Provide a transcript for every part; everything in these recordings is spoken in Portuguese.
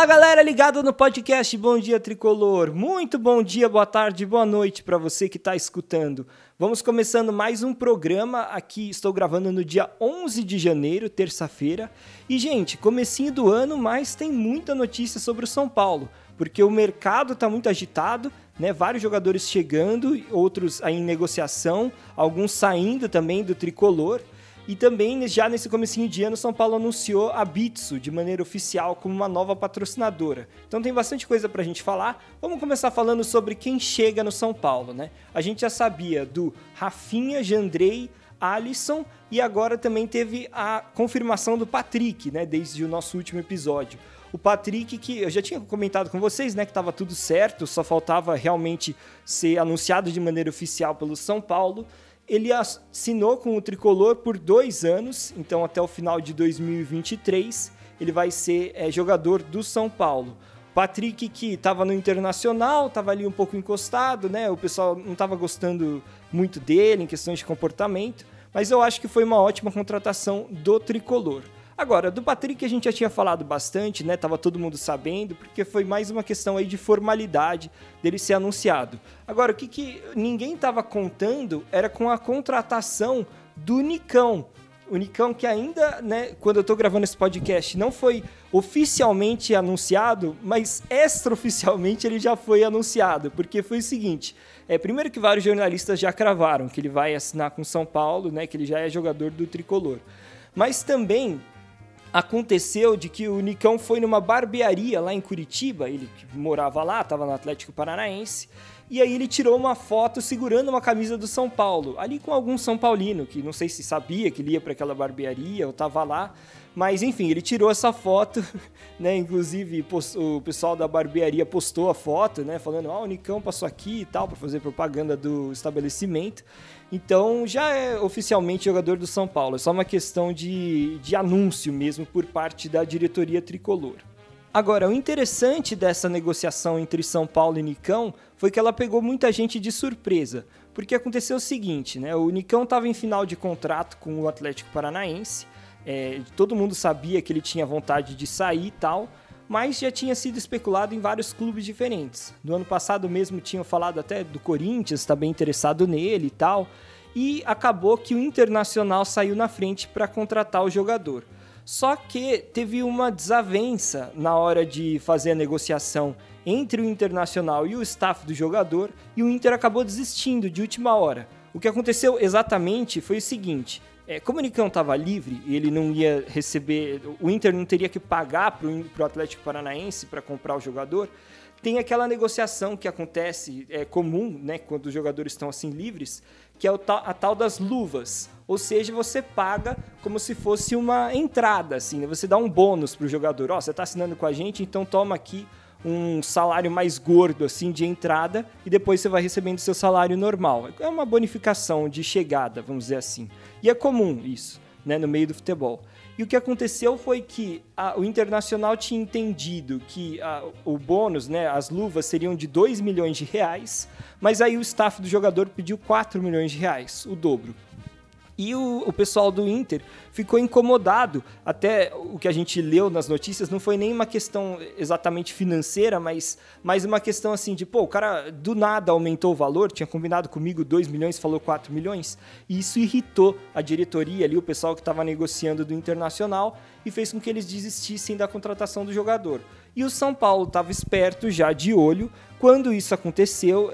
Fala galera ligada no podcast Bom Dia Tricolor, muito bom dia, boa tarde, boa noite para você que está escutando. Vamos começando mais um programa, aqui estou gravando no dia 11 de janeiro, terça-feira. E gente, comecinho do ano, mas tem muita notícia sobre o São Paulo, porque o mercado está muito agitado, né? Vários jogadores chegando, outros aí em negociação, alguns saindo também do Tricolor. E também, já nesse comecinho de ano, São Paulo anunciou a Bitsu de maneira oficial como uma nova patrocinadora. Então tem bastante coisa pra gente falar. Vamos começar falando sobre quem chega no São Paulo, né? A gente já sabia do Rafinha, Jandrei, Alisson e agora também teve a confirmação do Patrick, né? Desde o nosso último episódio. O Patrick, que eu já tinha comentado com vocês, né? Que estava tudo certo, só faltava realmente ser anunciado de maneira oficial pelo São Paulo. Ele assinou com o Tricolor por 2 anos, então até o final de 2023 ele vai ser jogador do São Paulo. Patrick, que estava no Internacional, estava ali um pouco encostado, né? O pessoal não estava gostando muito dele em questões de comportamento, mas eu acho que foi uma ótima contratação do Tricolor. Agora, do Patrick a gente já tinha falado bastante, né? Tava todo mundo sabendo, porque foi mais uma questão aí de formalidade dele ser anunciado. Agora, o que ninguém tava contando era com a contratação do Nicão. O Nicão que ainda, né, quando eu tô gravando esse podcast, não foi oficialmente anunciado, mas extraoficialmente ele já foi anunciado, porque foi o seguinte, primeiro que vários jornalistas já cravaram que ele vai assinar com São Paulo, né, que ele já é jogador do Tricolor. Mas também aconteceu de que o Nicão foi numa barbearia lá em Curitiba, ele morava lá, estava no Atlético Paranaense, e aí ele tirou uma foto segurando uma camisa do São Paulo, ali com algum São Paulino, que não sei se sabia que ele ia para aquela barbearia ou estava lá, mas enfim, ele tirou essa foto, né? Inclusive o pessoal da barbearia postou a foto, né? Falando, o Nicão passou aqui e tal, para fazer propaganda do estabelecimento. Então já é oficialmente jogador do São Paulo, é só uma questão de anúncio mesmo por parte da diretoria tricolor. Agora, o interessante dessa negociação entre São Paulo e Nicão foi que ela pegou muita gente de surpresa, porque aconteceu o seguinte, né? O Nicão estava em final de contrato com o Atlético Paranaense, todo mundo sabia que ele tinha vontade de sair e tal, mas já tinha sido especulado em vários clubes diferentes. No ano passado mesmo tinham falado até do Corinthians, está bem interessado nele e tal, e acabou que o Internacional saiu na frente para contratar o jogador. Só que teve uma desavença na hora de fazer a negociação entre o Internacional e o staff do jogador, e o Inter acabou desistindo de última hora. O que aconteceu exatamente foi o seguinte, como o Nicão estava livre e ele não ia receber, o Inter não teria que pagar para o Atlético Paranaense para comprar o jogador, tem aquela negociação que acontece, comum, né, quando os jogadores estão assim livres, que é a tal das luvas, ou seja, você paga como se fosse uma entrada, assim, né? Você dá um bônus para o jogador, você está assinando com a gente, então toma aqui um salário mais gordo assim de entrada e depois você vai recebendo seu salário normal. É uma bonificação de chegada, vamos dizer assim. E é comum isso, né, no meio do futebol. E o que aconteceu foi que o Internacional tinha entendido que o bônus, né, as luvas seriam de 2 milhões de reais, mas aí o staff do jogador pediu 4 milhões de reais, o dobro. E o pessoal do Inter ficou incomodado, até o que a gente leu nas notícias não foi nem uma questão exatamente financeira, mas mais uma questão assim de, o cara do nada aumentou o valor, tinha combinado comigo 2 milhões, falou 4 milhões, e isso irritou a diretoria ali, o pessoal que estava negociando do Internacional, e fez com que eles desistissem da contratação do jogador. E o São Paulo estava esperto, já de olho. Quando isso aconteceu,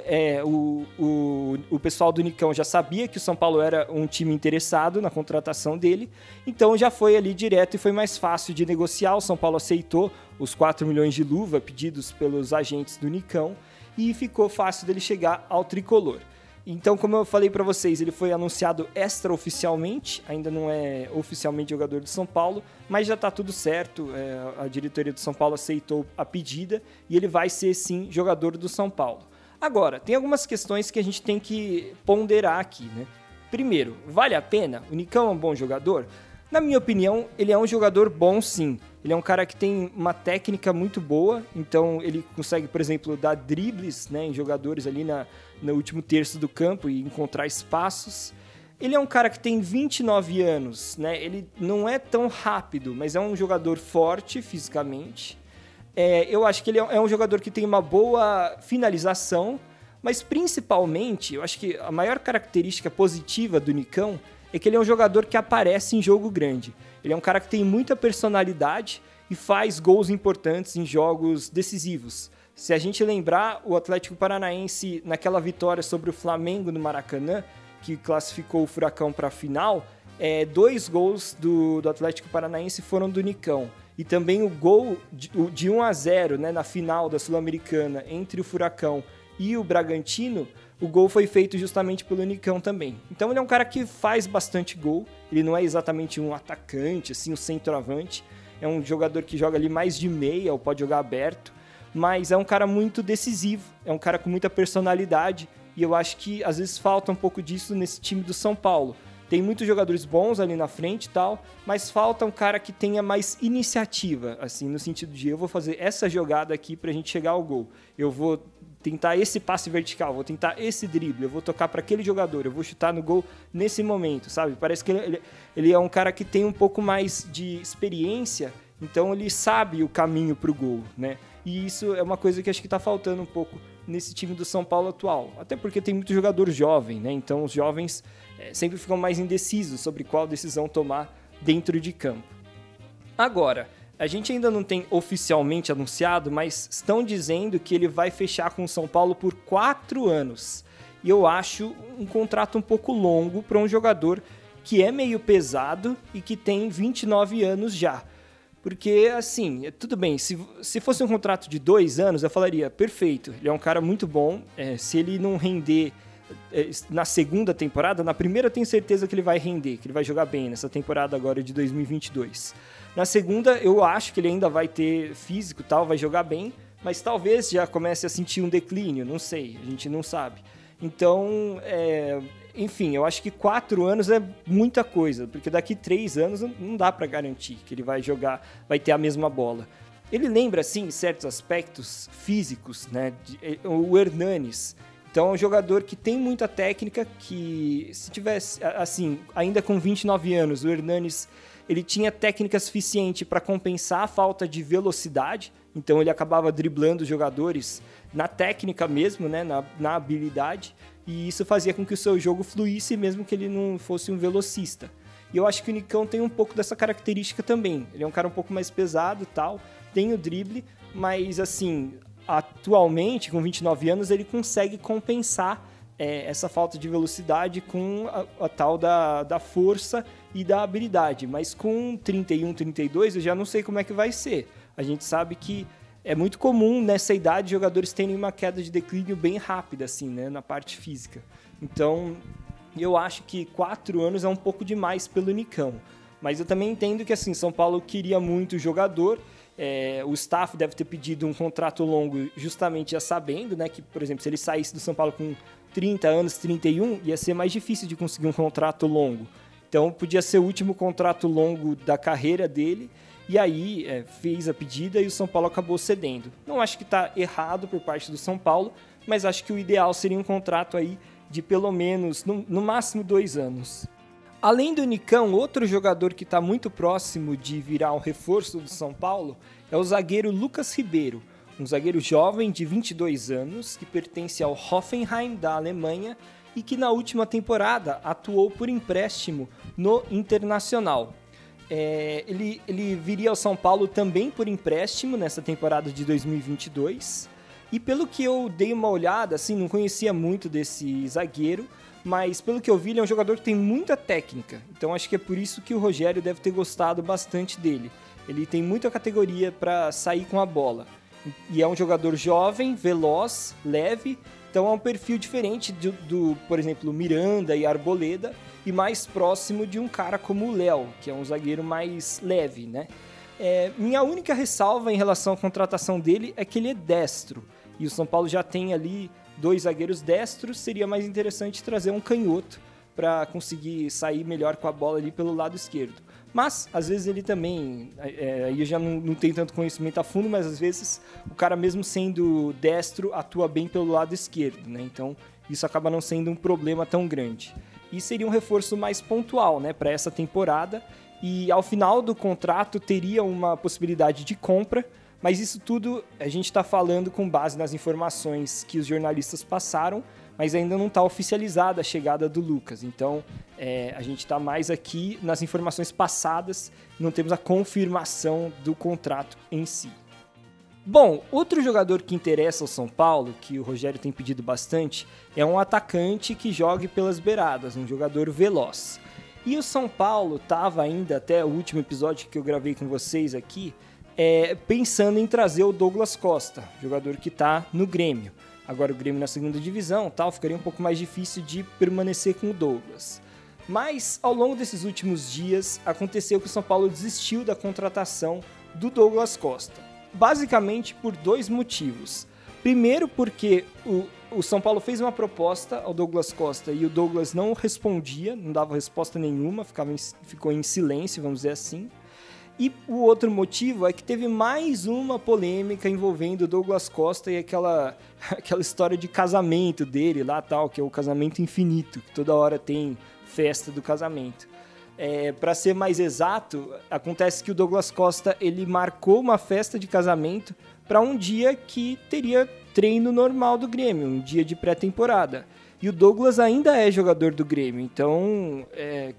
o pessoal do Nicão já sabia que o São Paulo era um time interessado na contratação dele, então já foi ali direto e foi mais fácil de negociar. O São Paulo aceitou os 4 milhões de luva pedidos pelos agentes do Nicão e ficou fácil dele chegar ao Tricolor. Então, como eu falei para vocês, ele foi anunciado extraoficialmente, ainda não é oficialmente jogador do São Paulo, mas já está tudo certo, a diretoria do São Paulo aceitou a pedida e ele vai ser, sim, jogador do São Paulo. Agora, tem algumas questões que a gente tem que ponderar aqui, né? Primeiro, vale a pena? O Nicão é um bom jogador? Na minha opinião, ele é um jogador bom, sim. Ele é um cara que tem uma técnica muito boa, então ele consegue, por exemplo, dar dribles, né, em jogadores ali no último terço do campo e encontrar espaços. Ele é um cara que tem 29 anos, né? Ele não é tão rápido, mas é um jogador forte fisicamente. Eu acho que ele é um jogador que tem uma boa finalização, mas principalmente, eu acho que a maior característica positiva do Nicão é que ele é um jogador que aparece em jogo grande. Ele é um cara que tem muita personalidade e faz gols importantes em jogos decisivos. Se a gente lembrar, o Atlético Paranaense, naquela vitória sobre o Flamengo no Maracanã, que classificou o Furacão para a final, 2 gols do Atlético Paranaense foram do Nicão. E também o gol de 1-0, né, na final da Sul-Americana entre o Furacão e o Bragantino, o gol foi feito justamente pelo Nicão também. Então ele é um cara que faz bastante gol, ele não é exatamente um atacante, assim, um centroavante, é um jogador que joga ali mais de meia ou pode jogar aberto, mas é um cara muito decisivo, é um cara com muita personalidade, e eu acho que às vezes falta um pouco disso nesse time do São Paulo. Tem muitos jogadores bons ali na frente e tal, mas falta um cara que tenha mais iniciativa, assim, no sentido de eu vou fazer essa jogada aqui pra gente chegar ao gol. Eu vou tentar esse passe vertical, vou tentar esse drible, eu vou tocar para aquele jogador, eu vou chutar no gol nesse momento, sabe? Parece que ele é um cara que tem um pouco mais de experiência, então ele sabe o caminho pro gol, né? E isso é uma coisa que acho que tá faltando um pouco nesse time do São Paulo atual. Até porque tem muito jogador jovem, né? Então os jovens sempre ficam mais indecisos sobre qual decisão tomar dentro de campo. Agora, a gente ainda não tem oficialmente anunciado, mas estão dizendo que ele vai fechar com o São Paulo por 4 anos. E eu acho um contrato um pouco longo para um jogador que é meio pesado e que tem 29 anos já. Porque, assim, tudo bem, se fosse um contrato de 2 anos, eu falaria, perfeito, ele é um cara muito bom, se ele não render na segunda temporada, na primeira eu tenho certeza que ele vai render, que ele vai jogar bem nessa temporada agora de 2022. Na segunda, eu acho que ele ainda vai ter físico e tal, vai jogar bem, mas talvez já comece a sentir um declínio, não sei, a gente não sabe. Então, enfim, eu acho que 4 anos é muita coisa, porque daqui 3 anos não dá para garantir que ele vai jogar, vai ter a mesma bola. Ele lembra, assim, certos aspectos físicos, né? O Hernanes. Então é um jogador que tem muita técnica, que se tivesse, assim, ainda com 29 anos, o Hernanes, ele tinha técnica suficiente para compensar a falta de velocidade, então ele acabava driblando os jogadores na técnica mesmo, né, na habilidade, e isso fazia com que o seu jogo fluísse mesmo que ele não fosse um velocista. E eu acho que o Nicão tem um pouco dessa característica também, ele é um cara um pouco mais pesado e tal, tem o drible, mas assim, atualmente, com 29 anos, ele consegue compensar essa falta de velocidade com a tal da força e da habilidade. Mas com 31, 32, eu já não sei como é que vai ser. A gente sabe que é muito comum nessa idade jogadores terem uma queda de declínio bem rápida, assim, né, na parte física. Então, eu acho que 4 anos é um pouco demais pelo Nicão. Mas eu também entendo que, assim, São Paulo queria muito o jogador. O staff deve ter pedido um contrato longo justamente já sabendo, né, que, por exemplo, se ele saísse do São Paulo com 30 anos, 31, ia ser mais difícil de conseguir um contrato longo. Então, podia ser o último contrato longo da carreira dele, e aí fez a pedida e o São Paulo acabou cedendo. Não acho que está errado por parte do São Paulo, mas acho que o ideal seria um contrato aí de pelo menos, no máximo, 2 anos. Além do Nicão, outro jogador que está muito próximo de virar um reforço do São Paulo é o zagueiro Lucas Ribeiro, um zagueiro jovem de 22 anos que pertence ao Hoffenheim da Alemanha e que na última temporada atuou por empréstimo no Internacional. Ele viria ao São Paulo também por empréstimo nessa temporada de 2022 e pelo que eu dei uma olhada, assim, não conhecia muito desse zagueiro, mas pelo que eu vi, ele é um jogador que tem muita técnica, então acho que é por isso que o Rogério deve ter gostado bastante dele. Ele tem muita categoria para sair com a bola, e é um jogador jovem, veloz, leve, então é um perfil diferente do, por exemplo, Miranda e Arboleda, e mais próximo de um cara como o Léo, que é um zagueiro mais leve, né? Minha única ressalva em relação à contratação dele é que ele é destro, e o São Paulo já tem ali 2 zagueiros destros, seria mais interessante trazer um canhoto para conseguir sair melhor com a bola ali pelo lado esquerdo. Mas, às vezes ele também, aí eu já não tenho tanto conhecimento a fundo, mas às vezes o cara mesmo sendo destro atua bem pelo lado esquerdo, né? Então isso acaba não sendo um problema tão grande. E seria um reforço mais pontual, né, para essa temporada, e ao final do contrato teria uma possibilidade de compra, Mas isso tudo a gente está falando com base nas informações que os jornalistas passaram, mas ainda não está oficializada a chegada do Lucas. Então, a gente está mais aqui nas informações passadas, não temos a confirmação do contrato em si. Bom, outro jogador que interessa ao São Paulo, que o Rogério tem pedido bastante, é um atacante que jogue pelas beiradas, um jogador veloz. E o São Paulo estava ainda, até o último episódio que eu gravei com vocês aqui, pensando em trazer o Douglas Costa, jogador que está no Grêmio. Agora o Grêmio na segunda divisão, ficaria um pouco mais difícil de permanecer com o Douglas. Mas ao longo desses últimos dias aconteceu que o São Paulo desistiu da contratação do Douglas Costa. Basicamente por dois motivos. Primeiro porque o São Paulo fez uma proposta ao Douglas Costa e o Douglas não respondia, não dava resposta nenhuma, ficou em silêncio, vamos dizer assim. E o outro motivo é que teve mais uma polêmica envolvendo o Douglas Costa e aquela história de casamento dele lá, que é o casamento infinito, que toda hora tem festa do casamento. Para ser mais exato, acontece que o Douglas Costa ele marcou uma festa de casamento para um dia que teria treino normal do Grêmio, um dia de pré-temporada. E o Douglas ainda é jogador do Grêmio, então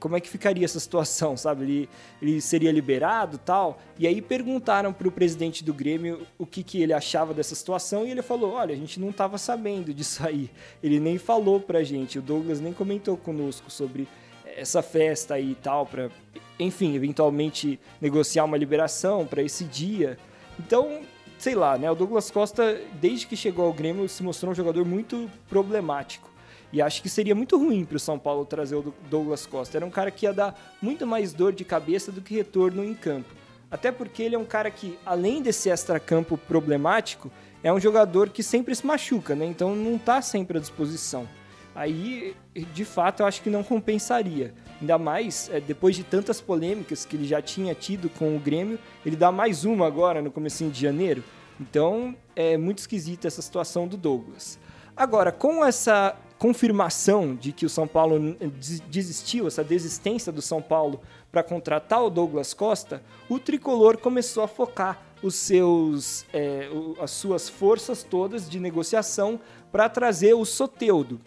como é que ficaria essa situação, sabe? Ele seria liberado e tal? E aí perguntaram para o presidente do Grêmio o que ele achava dessa situação e ele falou, olha, a gente não estava sabendo disso aí. Ele nem falou pra gente, o Douglas nem comentou conosco sobre essa festa aí e tal, para, enfim, eventualmente negociar uma liberação para esse dia. Então, sei lá, né? O Douglas Costa, desde que chegou ao Grêmio, se mostrou um jogador muito problemático. E acho que seria muito ruim para o São Paulo trazer o Douglas Costa. Era um cara que ia dar muito mais dor de cabeça do que retorno em campo. Até porque ele é um cara que, além desse extracampo problemático, é um jogador que sempre se machuca, né? Então não está sempre à disposição. Aí, de fato, eu acho que não compensaria. Ainda mais, depois de tantas polêmicas que ele já tinha tido com o Grêmio, ele dá mais uma agora no comecinho de janeiro. Então, é muito esquisita essa situação do Douglas. Agora, com essa confirmação de que o São Paulo desistiu, essa desistência do São Paulo para contratar o Douglas Costa, o Tricolor começou a focar as suas forças todas de negociação para trazer o Soteldo.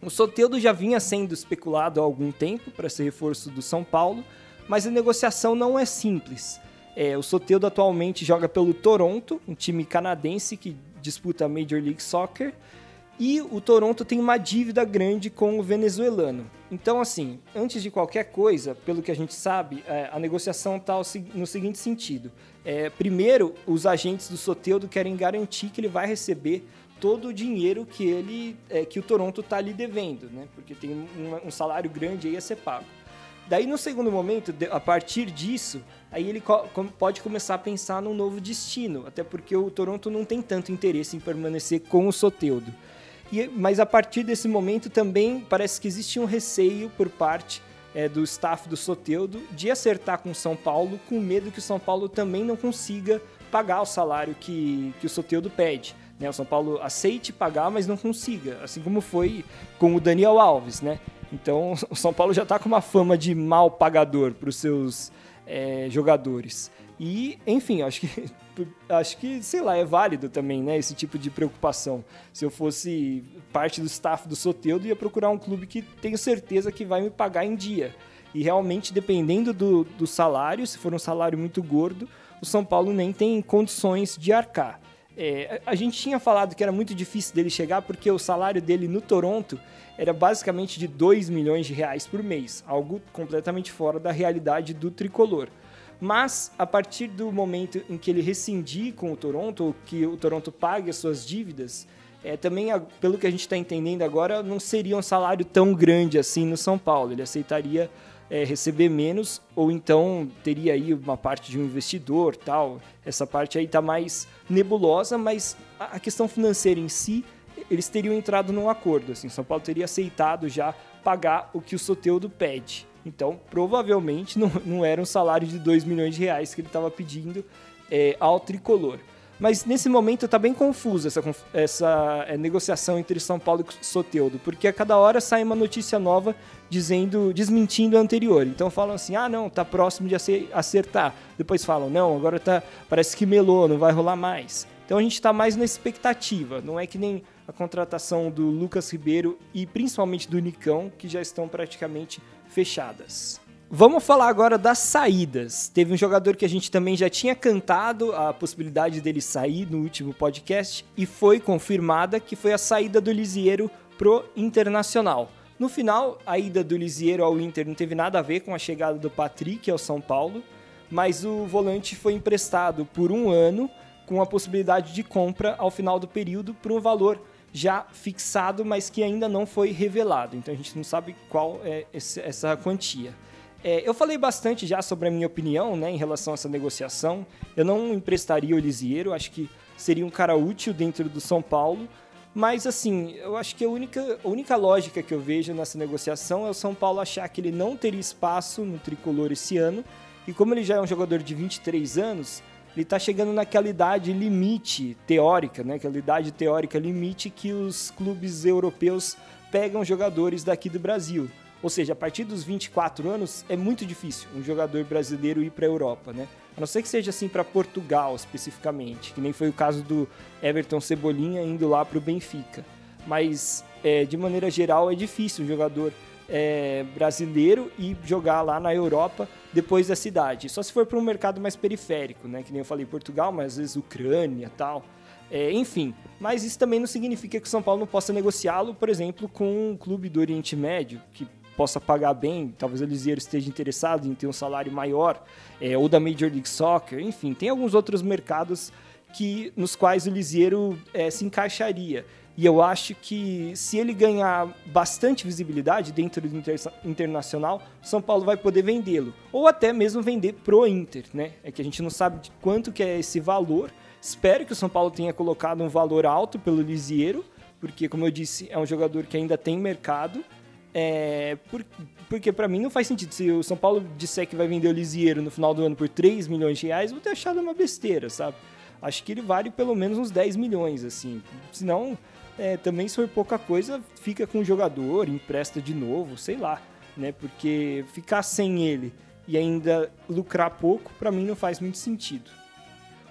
O Soteldo já vinha sendo especulado há algum tempo para ser reforço do São Paulo, mas a negociação não é simples. O Soteldo atualmente joga pelo Toronto, um time canadense que disputa a Major League Soccer, e o Toronto tem uma dívida grande com o venezuelano. Então, assim, antes de qualquer coisa, pelo que a gente sabe, a negociação está no seguinte sentido. Primeiro, os agentes do Soteldo querem garantir que ele vai receber todo o dinheiro que o Toronto está lhe devendo, né? Porque tem um salário grande aí a ser pago. Daí, no segundo momento, a partir disso, aí ele pode começar a pensar num novo destino, até porque o Toronto não tem tanto interesse em permanecer com o Soteldo. Mas a partir desse momento também parece que existe um receio por parte do staff do Soteldo de acertar com o São Paulo, com medo que o São Paulo também não consiga pagar o salário que o Soteldo pede. Né? O São Paulo aceite pagar, mas não consiga, assim como foi com o Daniel Alves, né? Então o São Paulo já está com uma fama de mal pagador para os seus jogadores. E, enfim, acho que, sei lá, é válido também, né, esse tipo de preocupação. Se eu fosse parte do staff do Soteldo, ia procurar um clube que tenho certeza que vai me pagar em dia. E realmente, dependendo do salário, se for um salário muito gordo, o São Paulo nem tem condições de arcar. A gente tinha falado que era muito difícil dele chegar porque o salário dele no Toronto era basicamente de 2 milhões de reais por mês, algo completamente fora da realidade do Tricolor. Mas, a partir do momento em que ele rescindir com o Toronto, ou que o Toronto pague as suas dívidas, também, pelo que a gente está entendendo agora, não seria um salário tão grande assim no São Paulo. Ele aceitaria receber menos, ou então teria aí uma parte de um investidor, tal. Essa parte aí está mais nebulosa, mas a questão financeira em si, eles teriam entrado num acordo. Assim, São Paulo teria aceitado já pagar o que o Soteldo pede. Então, provavelmente, não era um salário de 2 milhões de reais que ele estava pedindo ao Tricolor. Mas nesse momento tá bem confusa essa negociação entre São Paulo e Soteldo, porque a cada hora sai uma notícia nova desmentindo a anterior. Então falam assim, não, tá próximo de acertar. Depois falam, não, agora parece que melou, não vai rolar mais. Então a gente tá mais na expectativa, não é que nem a contratação do Lucas Ribeiro e principalmente do Nicão, que já estão praticamente fechadas. Vamos falar agora das saídas. Teve um jogador que a gente também já tinha cantado a possibilidade dele sair no último podcast e foi confirmada, que foi a saída do Lisieiro pro Internacional. No final, a ida do Lisieiro ao Inter não teve nada a ver com a chegada do Patrick ao São Paulo, mas o volante foi emprestado por 1 ano com a possibilidade de compra ao final do período por um valor já fixado, mas que ainda não foi revelado. Então a gente não sabe qual é essa quantia. Eu falei bastante já sobre a minha opinião, né, em relação a essa negociação. Eu não emprestaria o Lisieiro, acho que seria um cara útil dentro do São Paulo, mas assim, eu acho que a única lógica que eu vejo nessa negociação é o São Paulo achar que ele não teria espaço no tricolor esse ano, e como ele já é um jogador de 23 anos, ele está chegando naquela idade limite teórica, né, aquela idade teórica limite que os clubes europeus pegam jogadores daqui do Brasil. Ou seja, a partir dos 24 anos é muito difícil um jogador brasileiro ir para a Europa, né? A não ser que seja assim para Portugal especificamente, que nem foi o caso do Everton Cebolinha indo lá para o Benfica. Mas, de maneira geral, é difícil um jogador brasileiro ir jogar lá na Europa depois da cidade. Só se for para um mercado mais periférico, né? Que nem eu falei, Portugal, mas às vezes Ucrânia e tal. Enfim, mas isso também não significa que o São Paulo não possa negociá-lo, por exemplo, com um clube do Oriente Médio, que possa pagar bem, talvez o Lisieiro esteja interessado em ter um salário maior, ou da Major League Soccer, enfim, tem alguns outros mercados nos quais o Lisieiro se encaixaria. E eu acho que se ele ganhar bastante visibilidade dentro do Internacional, São Paulo vai poder vendê-lo, ou até mesmo vender pro Inter, né? É que a gente não sabe de quanto que é esse valor. Espero que o São Paulo tenha colocado um valor alto pelo Lisieiro, porque, como eu disse, é um jogador que ainda tem mercado. Porque para mim não faz sentido. Se o São Paulo disser que vai vender o Lisieiro no final do ano por 3 milhões de reais, eu vou ter achado uma besteira, sabe? Acho que ele vale pelo menos uns 10 milhões, assim. Senão, também se for pouca coisa, fica com o jogador, empresta de novo, sei lá, né? Porque ficar sem ele e ainda lucrar pouco, para mim não faz muito sentido.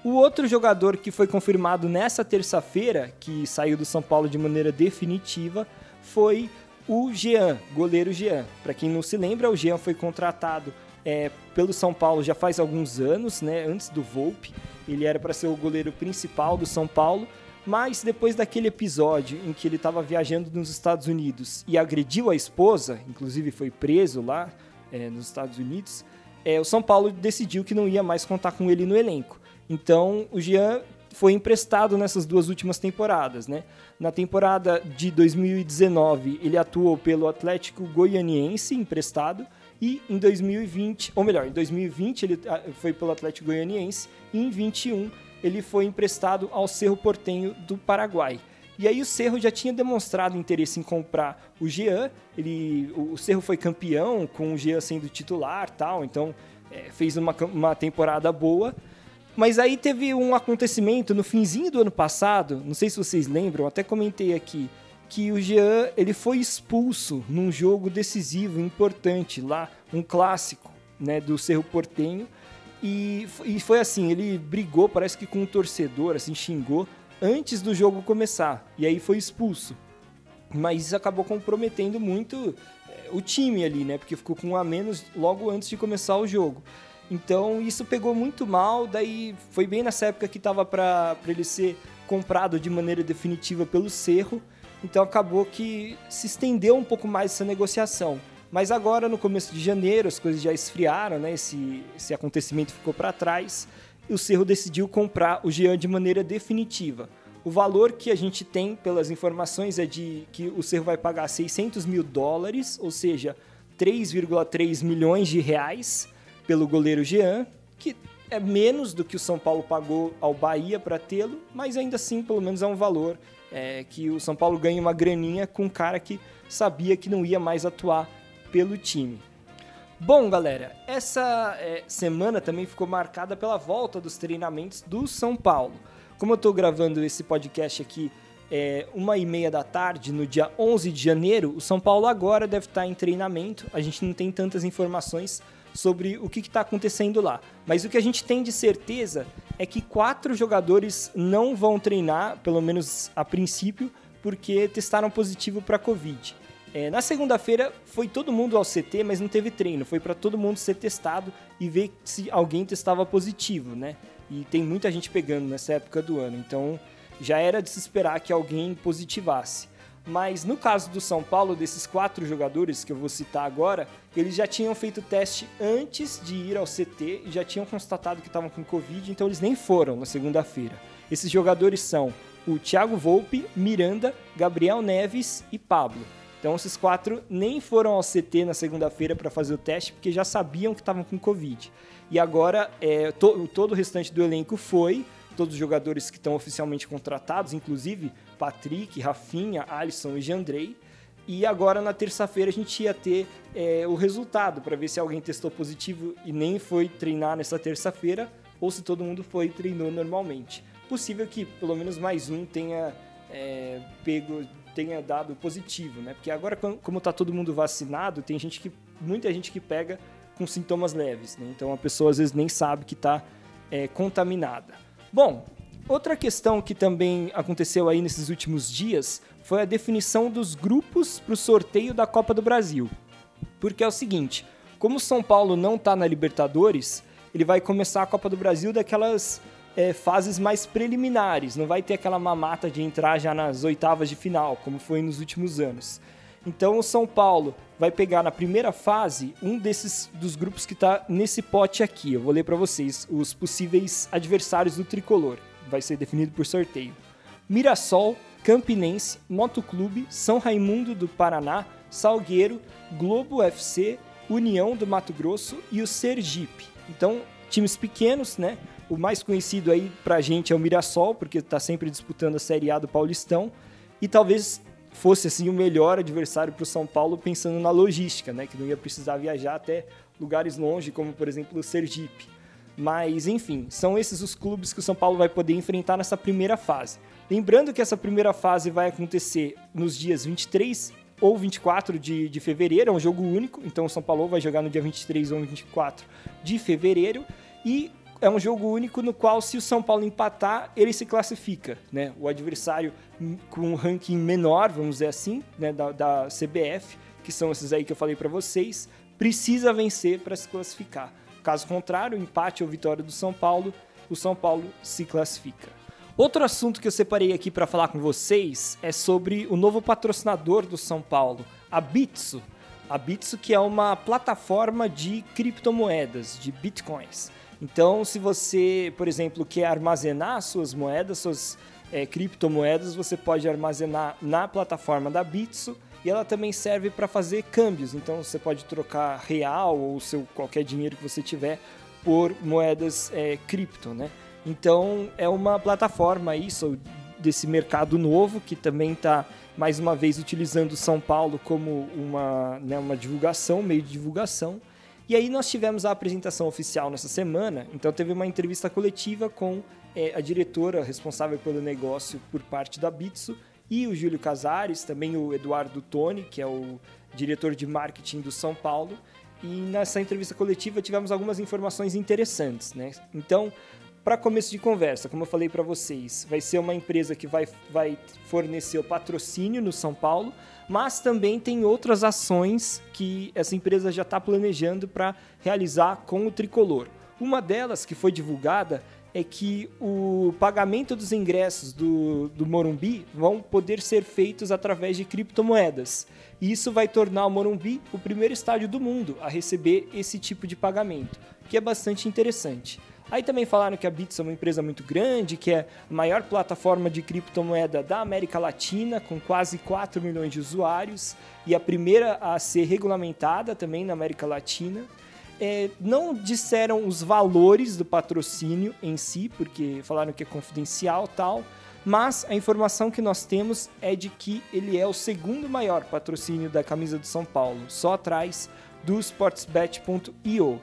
O outro jogador que foi confirmado nessa terça-feira, que saiu do São Paulo de maneira definitiva, foi o Jean, goleiro Jean. Para quem não se lembra, o Jean foi contratado pelo São Paulo já faz alguns anos, né, antes do Volpi. Ele era para ser o goleiro principal do São Paulo, mas depois daquele episódio em que ele estava viajando nos Estados Unidos e agrediu a esposa, inclusive foi preso lá nos Estados Unidos, o São Paulo decidiu que não ia mais contar com ele no elenco. Então o Jean foi emprestado nessas 2 últimas temporadas, né? Na temporada de 2019, ele atuou pelo Atlético Goianiense, emprestado, e em 2020 ele foi pelo Atlético Goianiense, e em 2021 ele foi emprestado ao Cerro Porteño do Paraguai. E aí o Cerro já tinha demonstrado interesse em comprar o Jean, o Cerro foi campeão com o Jean sendo titular, tal, então fez uma temporada boa. Mas aí teve um acontecimento no finzinho do ano passado, não sei se vocês lembram, até comentei aqui, que o Jean ele foi expulso num jogo decisivo, importante lá, um clássico, né, do Cerro Porteño, e foi assim, ele brigou, parece que com um torcedor, assim, xingou, antes do jogo começar, e aí foi expulso. Mas isso acabou comprometendo muito o time ali, né, porque ficou com 1 a menos logo antes de começar o jogo. Então isso pegou muito mal, daí foi bem nessa época que estava para ele ser comprado de maneira definitiva pelo Cerro, então acabou que se estendeu um pouco mais essa negociação. Mas agora, no começo de janeiro, as coisas já esfriaram, né? Esse acontecimento ficou para trás, e o Cerro decidiu comprar o Jean de maneira definitiva. O valor que a gente tem pelas informações é de que o Cerro vai pagar $600 mil, ou seja, 3,3 milhões de reais, pelo goleiro Jean, que é menos do que o São Paulo pagou ao Bahia para tê-lo, mas ainda assim, pelo menos é um valor que o São Paulo ganha uma graninha com um cara que sabia que não ia mais atuar pelo time. Bom, galera, essa semana também ficou marcada pela volta dos treinamentos do São Paulo. como eu estou gravando esse podcast aqui 1h30 da tarde, no dia 11 de janeiro, o São Paulo agora deve estar em treinamento. A gente não tem tantas informações sobre o que está acontecendo lá. Mas o que a gente tem de certeza é que 4 jogadores não vão treinar, pelo menos a princípio, porque testaram positivo para Covid. Na segunda-feira foi todo mundo ao CT, mas não teve treino. Foi para todo mundo ser testado e ver se alguém testava positivo, né? E tem muita gente pegando nessa época do ano. Então já era de se esperar que alguém positivasse. Mas no caso do São Paulo, desses 4 jogadores que eu vou citar agora, eles já tinham feito teste antes de ir ao CT e já tinham constatado que estavam com Covid, então eles nem foram na segunda-feira. Esses jogadores são o Thiago Volpi, Miranda, Gabriel Neves e Pablo. Então esses 4 nem foram ao CT na segunda-feira para fazer o teste, porque já sabiam que estavam com Covid. E agora todo o restante do elenco foi, todos os jogadores que estão oficialmente contratados, inclusive Patrick, Rafinha, Alisson e Jandrei. E agora na terça-feira a gente ia ter o resultado para ver se alguém testou positivo e nem foi treinar nessa terça-feira, ou se todo mundo foi e treinou normalmente. Possível que pelo menos mais um tenha dado positivo, né? Porque agora, como está todo mundo vacinado, tem muita gente que pega com sintomas leves, né? Então a pessoa às vezes nem sabe que está contaminada. Bom, outra questão que também aconteceu aí nesses últimos dias foi a definição dos grupos para o sorteio da Copa do Brasil. Porque é o seguinte, como o São Paulo não está na Libertadores, ele vai começar a Copa do Brasil daquelas fases mais preliminares, não vai ter aquela mamata de entrar já nas oitavas de final, como foi nos últimos anos. Então o São Paulo vai pegar na primeira fase um dos grupos que está nesse pote aqui. Eu vou ler para vocês os possíveis adversários do Tricolor. Vai ser definido por sorteio. Mirassol, Campinense, Motoclube, São Raimundo do Paraná, Salgueiro, Globo FC, União do Mato Grosso e o Sergipe. Então, times pequenos, né? O mais conhecido aí pra gente é o Mirassol, porque está sempre disputando a Série A do Paulistão. E talvez fosse assim o melhor adversário para o São Paulo, pensando na logística, né? Que não ia precisar viajar até lugares longe, como por exemplo o Sergipe. Mas, enfim, são esses os clubes que o São Paulo vai poder enfrentar nessa primeira fase. Lembrando que essa primeira fase vai acontecer nos dias 23 ou 24 de fevereiro, é um jogo único, então o São Paulo vai jogar no dia 23 ou 24 de fevereiro, e é um jogo único no qual, se o São Paulo empatar, ele se classifica, né? O adversário com um ranking menor, vamos dizer assim, né, da CBF, que são esses aí que eu falei para vocês, precisa vencer para se classificar. Caso contrário, empate ou vitória do São Paulo, o São Paulo se classifica. Outro assunto que eu separei aqui para falar com vocês é sobre o novo patrocinador do São Paulo, a Bitso. A Bitso, que é uma plataforma de criptomoedas, de bitcoins. Então, se você, por exemplo, quer armazenar suas moedas, suas criptomoedas, você pode armazenar na plataforma da Bitso, e ela também serve para fazer câmbios. Então, você pode trocar real ou qualquer dinheiro que você tiver por moedas cripto, né? Então, é uma plataforma desse mercado novo, que também está, mais uma vez, utilizando São Paulo como uma divulgação, meio de divulgação. E aí nós tivemos a apresentação oficial nessa semana, então teve uma entrevista coletiva com a diretora responsável pelo negócio por parte da Bitso e o Júlio Casares, também o Eduardo Toni, que é o diretor de marketing do São Paulo. E nessa entrevista coletiva tivemos algumas informações interessantes, né? Então, para começo de conversa, como eu falei para vocês, vai ser uma empresa que vai fornecer o patrocínio no São Paulo, mas também tem outras ações que essa empresa já está planejando para realizar com o Tricolor. Uma delas, que foi divulgada, é que o pagamento dos ingressos do Morumbi vão poder ser feitos através de criptomoedas. E isso vai tornar o Morumbi o primeiro estádio do mundo a receber esse tipo de pagamento, que é bastante interessante. Aí também falaram que a Bitso é uma empresa muito grande, que é a maior plataforma de criptomoeda da América Latina, com quase 4 milhões de usuários, e a primeira a ser regulamentada também na América Latina. Não disseram os valores do patrocínio em si, porque falaram que é confidencial e tal, mas a informação que nós temos é de que ele é o segundo maior patrocínio da camisa do São Paulo, só atrás do Sportsbet.io.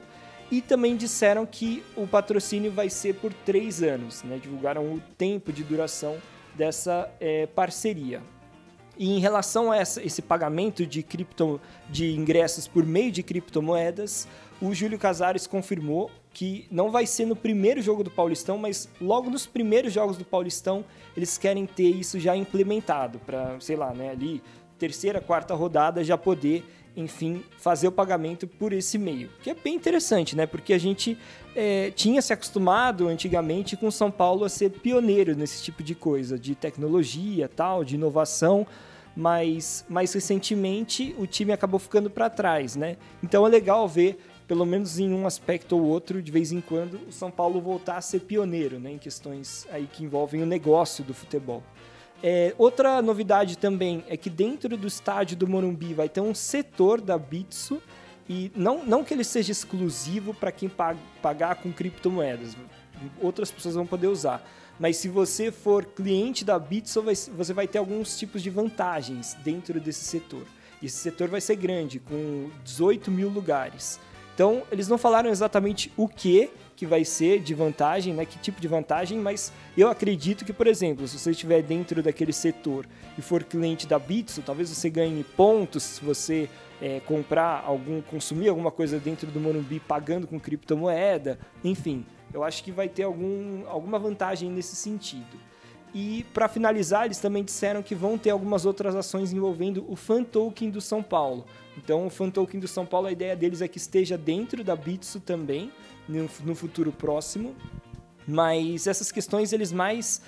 E também disseram que o patrocínio vai ser por 3 anos, né? Divulgaram o tempo de duração dessa parceria. E em relação a esse pagamento de ingressos por meio de criptomoedas, o Júlio Casares confirmou que não vai ser no primeiro jogo do Paulistão, mas logo nos primeiros jogos do Paulistão eles querem ter isso já implementado para, sei lá, né, ali terceira, quarta rodada já poder, enfim, fazer o pagamento por esse meio. Que é bem interessante, né? Porque a gente tinha se acostumado antigamente com São Paulo a ser pioneiro nesse tipo de coisa, de tecnologia, tal, de inovação, mas mais recentemente o time acabou ficando para trás, né? Então é legal ver, pelo menos em um aspecto ou outro, de vez em quando, o São Paulo voltar a ser pioneiro, né, em questões aí que envolvem o negócio do futebol. Outra novidade também é que dentro do estádio do Morumbi vai ter um setor da Bitso, e não que ele seja exclusivo para quem pagar com criptomoedas, outras pessoas vão poder usar, mas se você for cliente da Bitso, você vai ter alguns tipos de vantagens dentro desse setor. E esse setor vai ser grande, com 18 mil lugares. Então, eles não falaram exatamente o que vai ser de vantagem, né? Que tipo de vantagem, mas eu acredito que, por exemplo, se você estiver dentro daquele setor e for cliente da Bitso, talvez você ganhe pontos se você consumir alguma coisa dentro do Morumbi pagando com criptomoeda, enfim, eu acho que vai ter alguma vantagem nesse sentido. E para finalizar, eles também disseram que vão ter algumas outras ações envolvendo o Fan Token do São Paulo. Então, o Fan Token do São Paulo, a ideia deles é que esteja dentro da Bitso também, no futuro próximo. Mas essas questões, eles mais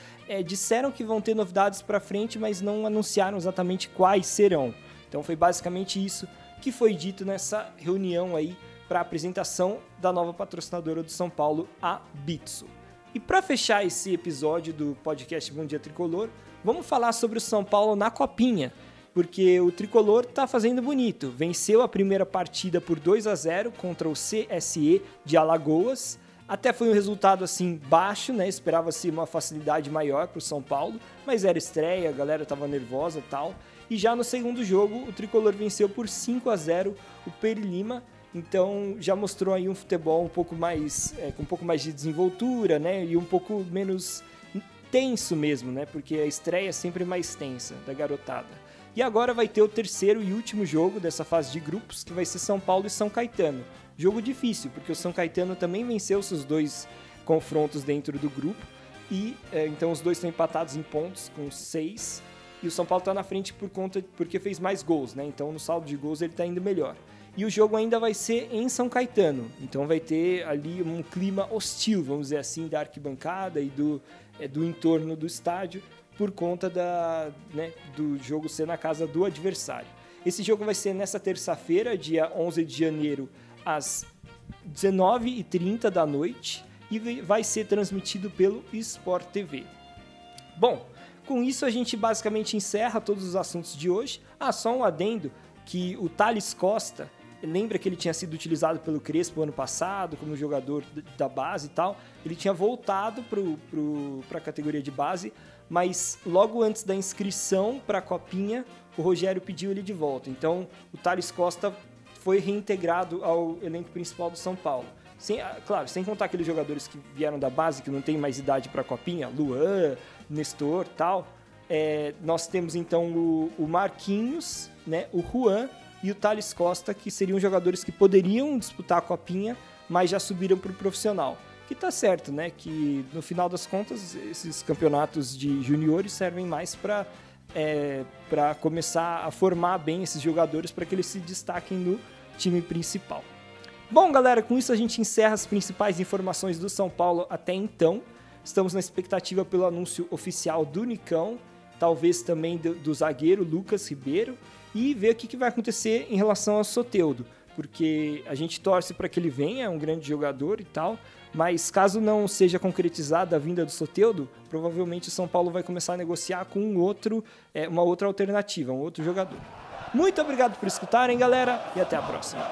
disseram que vão ter novidades para frente, mas não anunciaram exatamente quais serão. Então, foi basicamente isso que foi dito nessa reunião aí para a apresentação da nova patrocinadora do São Paulo, a Bitso. E para fechar esse episódio do podcast Bom Dia Tricolor, vamos falar sobre o São Paulo na Copinha, porque o Tricolor está fazendo bonito. Venceu a primeira partida por 2-0 contra o CSE de Alagoas. Até foi um resultado assim baixo, né? Esperava-se uma facilidade maior para o São Paulo, mas era estreia, a galera estava nervosa e tal. E já no segundo jogo, o Tricolor venceu por 5-0 o Peri Lima. Então já mostrou aí um futebol um pouco mais, com um pouco mais de desenvoltura, né? E um pouco menos tenso mesmo, né? Porque a estreia é sempre mais tensa da garotada. E agora vai ter o terceiro e último jogo dessa fase de grupos, que vai ser São Paulo e São Caetano. Jogo difícil, porque o São Caetano também venceu seus 2 confrontos dentro do grupo. E então os dois estão empatados em pontos, com 6. E o São Paulo está na frente porque fez mais gols, né? Então no saldo de gols ele está indo melhor. E o jogo ainda vai ser em São Caetano, então vai ter ali um clima hostil, vamos dizer assim, da arquibancada e do entorno do estádio, por conta do jogo ser na casa do adversário. Esse jogo vai ser nessa terça-feira, dia 11 de janeiro, às 19h30 da noite, e vai ser transmitido pelo Sport TV. Bom, com isso a gente basicamente encerra todos os assuntos de hoje. Só um adendo, que o Thales Costa, lembra que ele tinha sido utilizado pelo Crespo ano passado como jogador da base e tal. Ele tinha voltado para a categoria de base, mas logo antes da inscrição para a Copinha, o Rogério pediu ele de volta. Então, o Thales Costa foi reintegrado ao elenco principal do São Paulo. Sem contar aqueles jogadores que vieram da base, que não tem mais idade para a Copinha, Luan, Nestor e tal. Nós temos então o Marquinhos, né, o Juan e o Thales Costa, que seriam jogadores que poderiam disputar a Copinha, mas já subiram para o profissional. Que tá certo, né? Que no final das contas, esses campeonatos de juniores servem mais para começar a formar bem esses jogadores para que eles se destaquem no time principal. Bom, galera, com isso a gente encerra as principais informações do São Paulo até então. Estamos na expectativa pelo anúncio oficial do Nicão, talvez também do zagueiro Lucas Ribeiro, e ver o que vai acontecer em relação ao Soteldo, porque a gente torce para que ele venha, é um grande jogador e tal, mas caso não seja concretizada a vinda do Soteldo, provavelmente o São Paulo vai começar a negociar com uma outra alternativa, um outro jogador. Muito obrigado por escutarem, galera, e até a próxima.